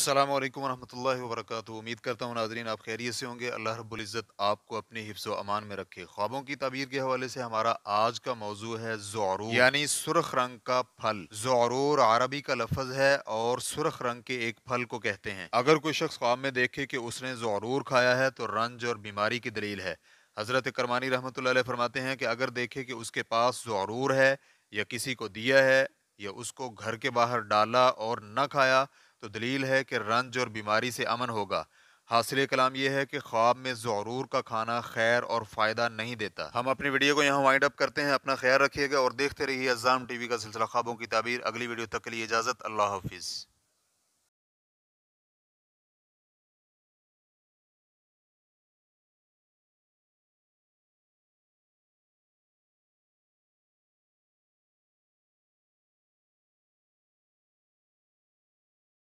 السلام علیکم ورحمۃ اللہ وبرکاتہ۔ امید کرتا ہوں ناظرین آپ خیریت سے ہوں گے۔ اللہ رب العزت آپ کو اپنی حفظ و امان میں رکھے۔ خوابوں کی تعبیر کے حوالے سے ہمارا آج کا موضوع ہے زعرور، یعنی سرخ رنگ کا پھل۔ زعرور عربی کا لفظ ہے اور سرخ رنگ کے ایک پھل کو کہتے ہیں۔ اگر کوئی شخص خواب میں دیکھے کہ اس نے زعرور کھایا ہے تو رنج اور بیماری کی دلیل ہے۔ حضرت کرمانی رحمۃ اللہ علیہ فرماتے ہیں کہ اگر دیکھے کہ اس کے پاس زعرور ہے یا کسی کو دیا ہے یا اس کو گھر کے باہر ڈالا اور نہ کھایا تو دلیل ہے کہ رنج اور بیماری سے امن ہوگا۔ حاصل کلام یہ ہے کہ خواب میں زعرور کا کھانا خیر اور فائدہ نہیں دیتا۔ ہم اپنی ویڈیو کو یہاں وائنڈ اپ کرتے ہیں۔ اپنا خیال رکھیے گا اور دیکھتے رہیے عزام ٹی وی کا سلسلہ خوابوں کی تعبیر۔ اگلی ویڈیو تک کے لیے اجازت، اللہ حافظ۔